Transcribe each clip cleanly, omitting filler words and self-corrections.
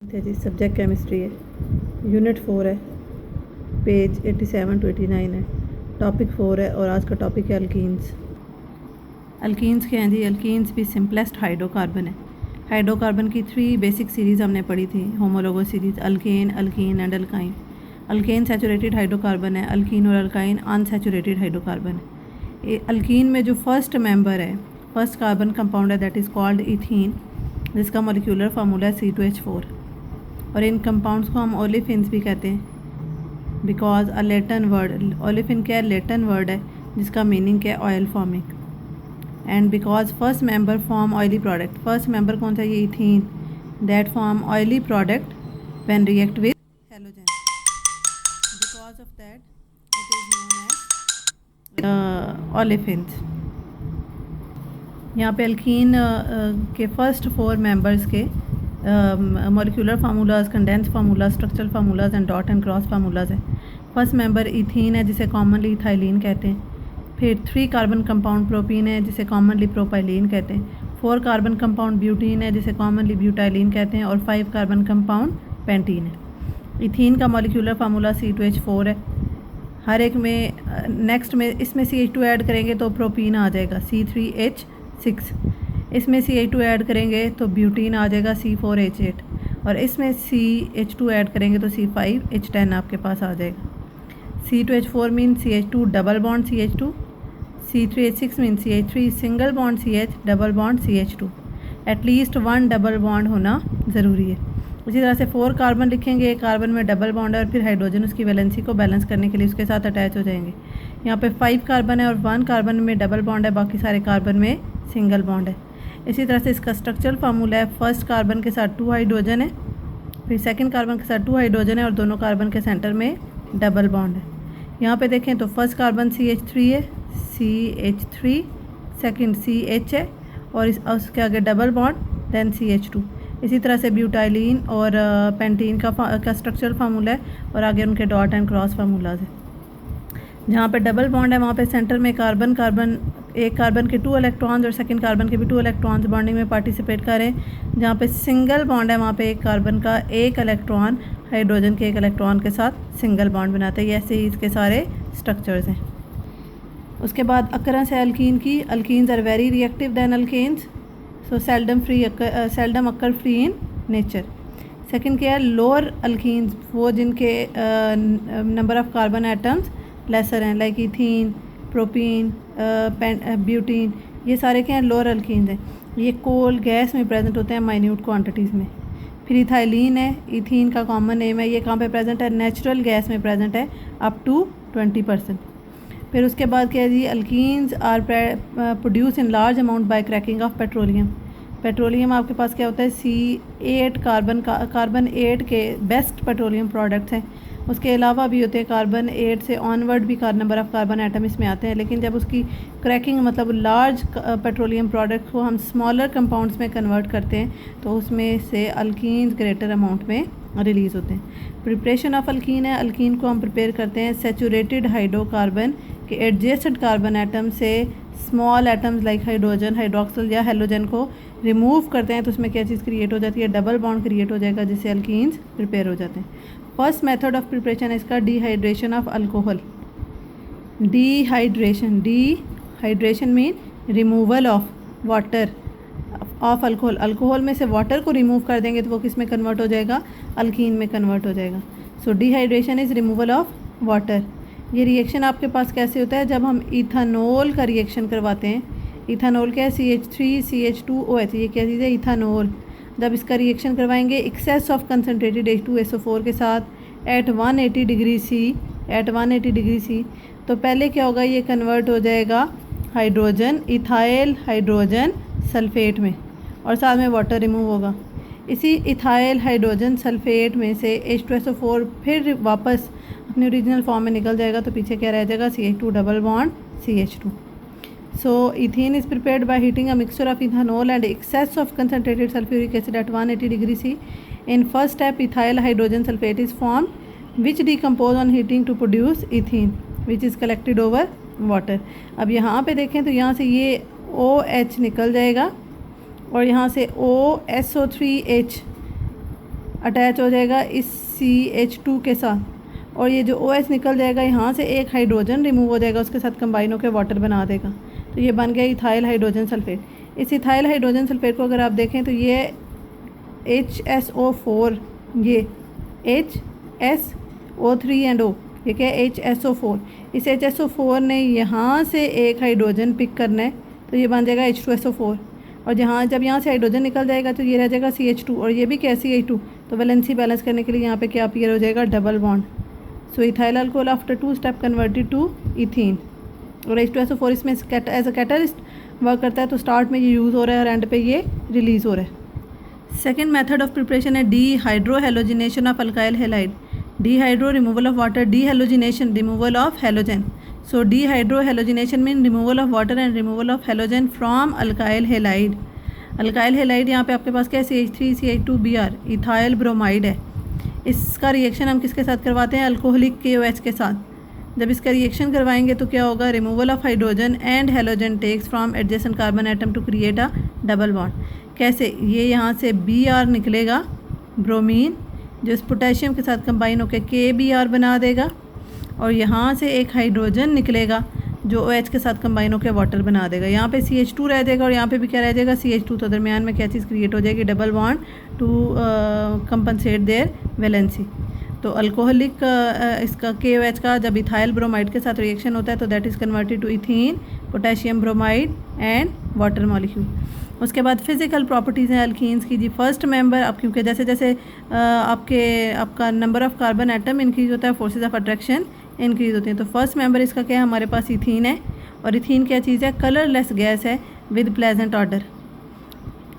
है जी। Subject chemistry है, unit 4 है, पेज 87 टू 89 है, टॉपिक 4 है और आज का टॉपिक है अल्कीन्स। अल्कीन्स क्या हैं जी? अल्कीन्स भी सिंपलेस्ट हाइड्रोकार्बन है। हाइड्रोकार्बन की 3 बेसिक सीरीज़ हमने पढ़ी थी, homologous series, alkane, alkyne and alkyne. Alkane saturated hydrocarbon है, अल्कीन और अल्काइन अनसैचुरेटेड हाइड्रोकार्बन है। अल्कीन में जो फर्स्ट मेंबर है, फर्स्ट कार्बन कंपाउंड है, दैट इज़ कॉल्ड इथीन, जिसका मॉलिक्यूलर फार्मूला है C2H4। और इन कंपाउंड्स को हम ओलेफिन्स भी कहते हैं, because a Latin word, olefin क्या है? लेटन वर्ड है जिसका मीनिंग क्या है? Oil forming. And because first member form oily product, first member कौन सा? ये ethene, that form oily product when react with halogen, because of that it is known as olefins. यहाँ पे alkene के फर्स्ट 4 मेंबर्स के molecular formulas, condense formulas, structural formulas and dot and cross formulas हैं। First member ethene है जिसे commonly ethylene कहते हैं। फिर 3 कार्बन कंपाउंड प्रोपीन है जिसे कॉमनली प्रोपाइलिन कहते हैं। 4 कार्बन कंपाउंड ब्यूटीन है जिसे कॉमनली ब्यूटाइलिन कहते हैं। और 5 कार्बन कंपाउंड पेंटीन है। इथीन का मॉलिक्यूलर फार्मूला C2H4 है। हर एक में नेक्स्ट में इसमें CH2 ऐड करेंगे तो प्रोपीन आ जाएगा C3H6। इसमें CH2 ऐड करेंगे तो ब्यूटीन आ जाएगा C4H8। और इसमें CH2 ऐड करेंगे तो C5H10 आपके पास आ जाएगा। C2H4 mean CH2 double bond CH2, C3H6 mean CH3 single bond CH double bond CH2। At least 1 double bond होना ज़रूरी है। उसी तरह से 4 कार्बन लिखेंगे, एक कार्बन में डबल बॉन्ड है और फिर हाइड्रोजन उसकी वैलेंसी को बैलेंस करने के लिए उसके साथ अटैच हो जाएंगे। यहाँ पे 5 कार्बन है और 1 कार्बन में डबल बॉन्ड है, बाकी सारे कार्बन में सिंगल बॉन्ड है। इसी तरह से इसका स्ट्रक्चरल फार्मूला है, फर्स्ट कार्बन के साथ 2 हाइड्रोजन है, फिर सेकंड कार्बन के साथ 2 हाइड्रोजन है और दोनों कार्बन के सेंटर में डबल बॉन्ड है। यहाँ पे देखें तो फर्स्ट कार्बन CH3 है, CH3, सेकंड CH है और उसके आगे डबल बॉन्ड, देन CH2। इसी तरह से ब्यूटाइलिन और पेंटीन का स्ट्रक्चरल फार्मूला है और आगे उनके डॉट एंड क्रॉस फार्मूलाज है। जहाँ पे डबल बॉन्ड है वहाँ पे सेंटर में एक कार्बन के 2 इलेक्ट्रॉन्स और सेकंड कार्बन के भी 2 इलेक्ट्रॉन्स बॉन्डिंग में पार्टिसिपेट करें। जहाँ पे सिंगल बॉन्ड है वहाँ पे एक कार्बन का 1 इलेक्ट्रॉन हाइड्रोजन के 1 इलेक्ट्रॉन के साथ सिंगल बॉन्ड बनाते हैं। ऐसे ही इसके सारे स्ट्रक्चर्स हैं। उसके बाद अकरेंस है अल्कीन की। Alkenes are very reactive than alkanes, so seldom occur free in nature. Second क्या है? लोअर अल्कीन्स, वो जिनके number of carbon atoms lesser हैं, लाइक इथीन, प्रोपीन, ब्यूटीन, ये सारे क्या हैं? लोअर अल्कीन्स हैं। ये कोल गैस में प्रेजेंट होते हैं माइन्यूट क्वांटिटीज़ में। फिर इथाइलिन है, इथीन का कॉमन नेम है, ये कहाँ पे प्रेजेंट है? नेचुरल गैस में प्रेजेंट है अप टू 20%। फिर उसके बाद क्या है जी? Alkenes are produce in large amount by cracking of petroleum. Petroleum आपके पास क्या होता है? C8 कार्बन 8 के बेस्ट पेट्रोलियम प्रोडक्ट्स हैं। उसके अलावा भी होते हैं कार्बन 8 से ऑनवर्ड भी नंबर ऑफ़ कार्बन एटम इसमें आते हैं, लेकिन जब उसकी क्रैकिंग मतलब लार्ज पेट्रोलियम प्रोडक्ट को हम स्मॉलर कंपाउंड्स में कन्वर्ट करते हैं तो उसमें से अल्कीन्स ग्रेटर अमाउंट में रिलीज़ होते हैं। प्रिपरेशन ऑफ अल्कीन है, अल्कीन को हम प्रिपेयर करते हैं सैचुरेटेड हाइड्रोकार्बन के एडजेसेंट कार्बन एटम से small atoms like hydrogen, hydroxyl या हेलोजन को रिमूव करते हैं तो उसमें क्या चीज़ क्रिएट हो जाती है? डबल बॉन्ड क्रिएट हो जाएगा जिससे अल्कीन्स प्रिपेयर हो जाते हैं। फर्स्ट मेथड ऑफ प्रिपरेशन है इसका dehydration of alcohol. Dehydration mean removal of water of alcohol. Alcohol में से वाटर को रिमूव कर देंगे तो वो किस में कन्वर्ट हो जाएगा? अल्कीन में कन्वर्ट हो जाएगा। So dehydration is removal of water. ये रिएक्शन आपके पास कैसे होता है? जब हम इथानॉल का रिएक्शन करवाते हैं। इथानॉल क्या है? CH3CH2OH, ये क्या चीज़ है? इथानॉल। जब इसका रिएक्शन करवाएंगे एक्सेस ऑफ कंसनट्रेटेड H2SO4 के साथ एट 180 डिग्री सी, तो पहले क्या होगा? ये कन्वर्ट हो जाएगा हाइड्रोजन, इथाइल हाइड्रोजन सल्फेट में और साथ में वाटर रिमूव होगा। इसी इथाइल हाइड्रोजन सल्फेट में से H2SO4 फिर वापस अपने ओरिजिनल फॉर्म में निकल जाएगा तो पीछे क्या रह जाएगा? CH2 double bond CH2। So ethene is prepared by heating a mixture of ethanol and excess of concentrated sulfuric acid at 180 degree C. In first step, ethyl hydrogen sulfate is formed, which decompose on heating to produce ethene, which is collected over water. अब यहाँ पे देखें तो यहाँ से ये OH निकल जाएगा और यहाँ से OSO3H अटैच हो जाएगा इस CH2 के साथ, और ये जो OH निकल जाएगा यहाँ से, एक हाइड्रोजन रिमूव हो जाएगा, उसके साथ कंबाइन होकर वाटर बना देगा। तो ये बन गया इथाइल हाइड्रोजन सल्फेट। इस इथाइल हाइड्रोजन सल्फेट को अगर आप देखें तो ये HSO4, ये HSO3 एंड O, ये क्या है HSO4। इस HSO4 ने यहाँ से एक हाइड्रोजन पिक करना है, तो ये बन जाएगा H2SO4, और जब यहाँ से हाइड्रोजन निकल जाएगा तो ये रह जाएगा CH2, और ये भी क्या CH2। तो वैलेंसी बैलेंस करने के लिए यहाँ पे क्या अपीयर हो जाएगा, double bond. So ethyl alcohol after 2 step converted to ethene, और H2SO4 इसमें एज अ कैटलिस्ट वर्क करता है। तो स्टार्ट में ये यूज़ हो रहा है और एंड पे ये रिलीज़ हो रहा है। सेकेंड मेथड ऑफ प्रिपरेशन है dehydrohalogenation of alkyl halide. Dehydro removal of water, dehalogenation removal of halogen. So dehydrohalogenation mean removal of water and removal of halogen from alkyl halide. Alkyl halide यहाँ पे आपके पास क्या है, CH3 CH2Br, ethyl bromide है। इसका reaction हम किसके साथ करवाते हैं, अल्कोहलिक KOH के साथ। जब इसका रिएक्शन करवाएंगे तो क्या होगा, removal of hydrogen and halogen takes from adjacent carbon atom to create a double bond. कैसे, ये यहाँ से Br निकलेगा ब्रोमीन, जो इस पोटेशियम के साथ कंबाइन होकर KBr बना देगा, और यहाँ से एक हाइड्रोजन निकलेगा जो OH के साथ कंबाइन होकर वाटर बना देगा। यहाँ पे CH2 रह जाएगा और यहाँ पे भी क्या रह जाएगा, CH2। तो दरमियान में क्या चीज़ क्रिएट हो जाएगी, double bond to compensate their valency. तो अल्कोहलिक इसका KOH का जब इथाइल ब्रोमाइड के साथ रिएक्शन होता है तो that is converted to ethene, potassium bromide and water molecule. उसके बाद फिज़िकल प्रॉपर्टीज़ हैं अल्कीन्स की जी। फर्स्ट मेंबर, अब क्योंकि जैसे जैसे आपका number of carbon atom increase होता है, फोर्सेस ऑफ अट्रैक्शन इंक्रीज़ होती हैं। तो फर्स्ट मेंबर इसका क्या है, हमारे पास इथीन है, और इथीन क्या चीज़ है, कलरलेस गैस है विद प्लेजेंट ऑर्डर।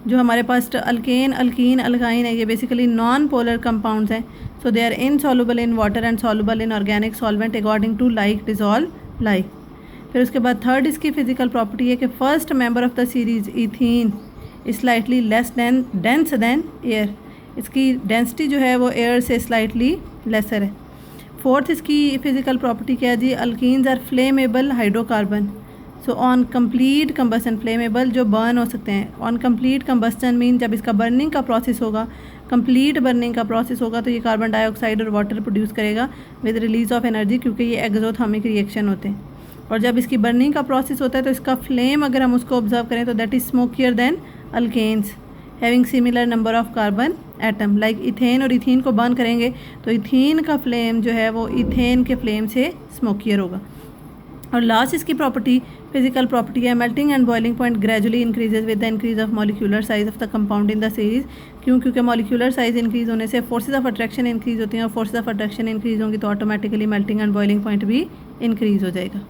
जो हमारे पास अल्केन, अल्कीन, अल्काइन है, ये बेसिकली नॉन पोलर कंपाउंड्स हैं। So they are insoluble in water and soluble in organic solvent according to like dissolve like. फिर उसके बाद थर्ड इसकी फिजिकल प्रॉपर्टी है कि first member of the series ethene is slightly less dense than air. इसकी डेंसिटी जो है वो एयर से स्लाइटली लेसर है। फोर्थ इसकी फिजिकल प्रॉपर्टी क्या है जी, alkenes are flammable hydrocarbon. So on complete combustion, flammable जो बर्न हो सकते हैं। ऑन कंप्लीट कंबस्टन मीन जब इसका बर्निंग का प्रोसेस होगा, कंप्लीट बर्निंग का प्रोसेस होगा, तो ये कार्बन डाइऑक्साइड और वाटर प्रोड्यूस करेगा विद रिलीज ऑफ एनर्जी, क्योंकि ये एक्सोथर्मिक रिएक्शन होते हैं। और जब इसकी बर्निंग का प्रोसेस होता है तो इसका फ्लेम अगर हम उसको ऑब्जर्व करें तो that is smokier than alkanes having similar number of carbon atom. Like ethane और इथीन को बर्न करेंगे तो इथीन का फ्लेम जो है वो इथेन के फ्लेम से स्मोकियर होगा। और लास्ट इसकी प्रॉपर्टी, फिजिकल प्रॉपर्टी है, melting and boiling point gradually increases with the increase of molecular size of the compound in the series. क्योंकि मॉलिक्यूलर साइज इंक्रीज होने से फोर्सेज ऑफ अट्रैक्शन इंक्रीज होती हैं, और फोर्सेज ऑफ अट्रैक्शन इंक्रीज होंगी तो automatically melting and boiling point भी increase हो जाएगा।